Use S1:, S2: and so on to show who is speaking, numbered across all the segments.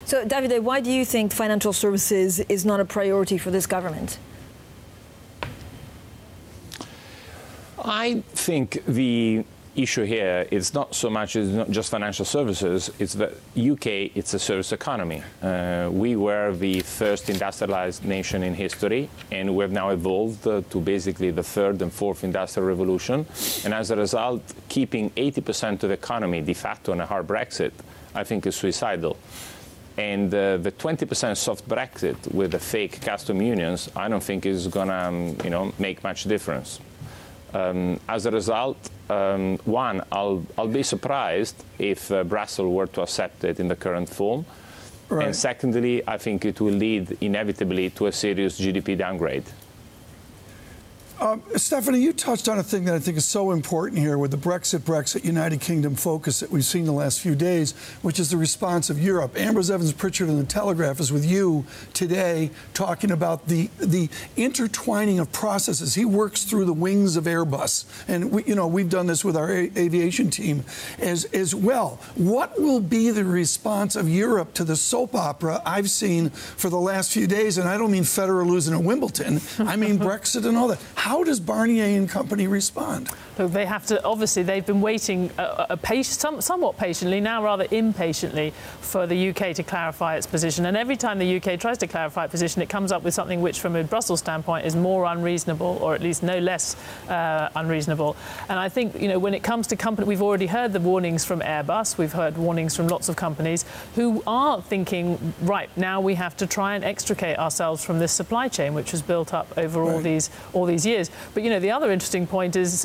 S1: So, Davide, why do you think financial services is not a priority for this government?
S2: I think the issue here is not so much, it's not just financial services, it's that UK, it's a service economy. We were the first industrialized nation in history, and we have now evolved to basically the third and fourth industrial revolution. And as a result, keeping 80% of the economy de facto on a hard Brexit, I think is suicidal. And the 20% soft Brexit with the fake custom unions, I don't think is going to, make much difference. As a result, one, I'll be surprised if Brussels were to accept it in the current form. Right. And secondly, I think it will lead inevitably to a serious GDP downgrade.
S3: Stephanie, you touched on a thing that I think is so important here with the Brexit United Kingdom focus that we've seen the last few days, which is the response of Europe. Ambrose Evans-Pritchard in the Telegraph is with you today talking about the intertwining of processes. He works through the wings of Airbus, and we've done this with our aviation team as well. What will be the response of Europe to the soap opera I've seen for the last few days? And I don't mean Federer losing at Wimbledon. I mean Brexit and all that. How does Barnier and company respond?
S4: Look, they have to, obviously, they've been waiting somewhat patiently, now rather impatiently, for the UK to clarify its position. And every time the UK tries to clarify its position, it comes up with something which, from a Brussels standpoint, is more unreasonable, or at least no less unreasonable. And I think, when it comes to company, we've already heard the warnings from Airbus, we've heard warnings from lots of companies who are thinking, right, now we have to try and extricate ourselves from this supply chain, which was built up over all these years. But, the other interesting point is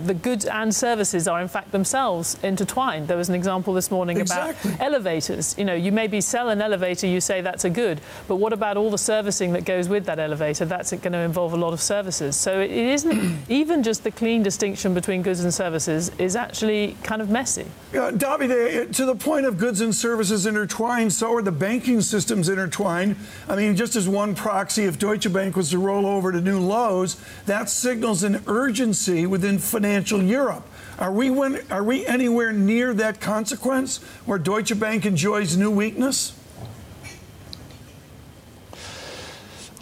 S4: the goods and services are, in fact, themselves intertwined. There was an example this morning about elevators. You maybe sell an elevator, you say that's a good, but what about all the servicing that goes with that elevator? That's going to involve a lot of services. So it isn't even just the clean distinction between goods and services is actually kind of messy.
S3: Davide, to the point of goods and services intertwined, so are the banking systems intertwined. I mean, just as one proxy, if Deutsche Bank was to roll over to new lows, that signals an urgency within financial Europe. Are we anywhere near that consequence where Deutsche Bank enjoys new weakness?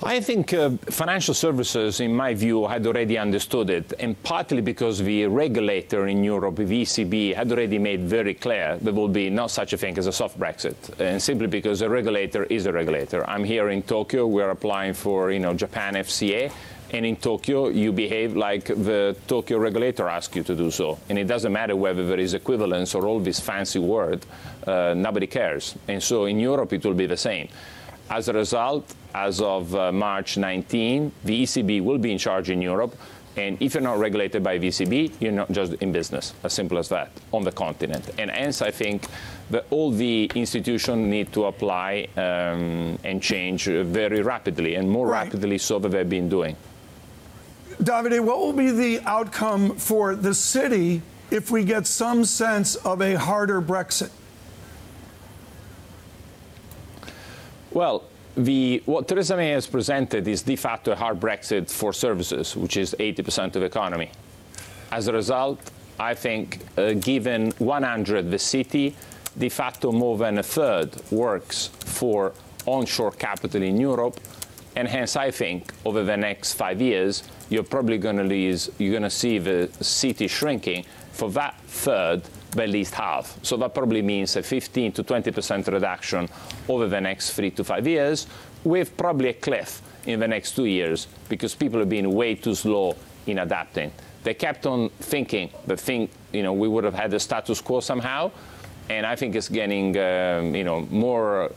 S2: I think financial services, in my view, had already understood it, and partly because the regulator in Europe, the ECB, had already made very clear there will be no such a thing as a soft Brexit, and simply because a regulator is a regulator. I'm here in Tokyo, we're applying for, Japan FCA, and in Tokyo, you behave like the Tokyo regulator asks you to do so. And it doesn't matter whether there is equivalence or all this fancy word, nobody cares. And so in Europe, it will be the same. As a result, as of March 19, the ECB will be in charge in Europe. And if you're not regulated by the ECB, you're not just in business, as simple as that, on the continent. And hence, I think that all the institutions need to apply and change very rapidly, and more rapidly so than they've been doing.
S3: Davide, what will be the outcome for the city if we get some sense of a harder Brexit?
S2: Well, what Theresa May has presented is de facto a hard Brexit for services, which is 80% of the economy. As a result, I think, given 100, the city, de facto more than a third works for onshore capital in Europe, and hence I think over the next 5 years, you're probably going to see the city shrinking for that third by at least half. So that probably means a 15 to 20% reduction over the next 3 to 5 years, with probably a cliff in the next 2 years, because people have been way too slow in adapting. They kept on thinking we would have had a status quo somehow, and I think it's getting more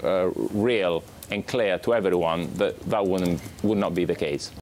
S2: real and clear to everyone that would not be the case.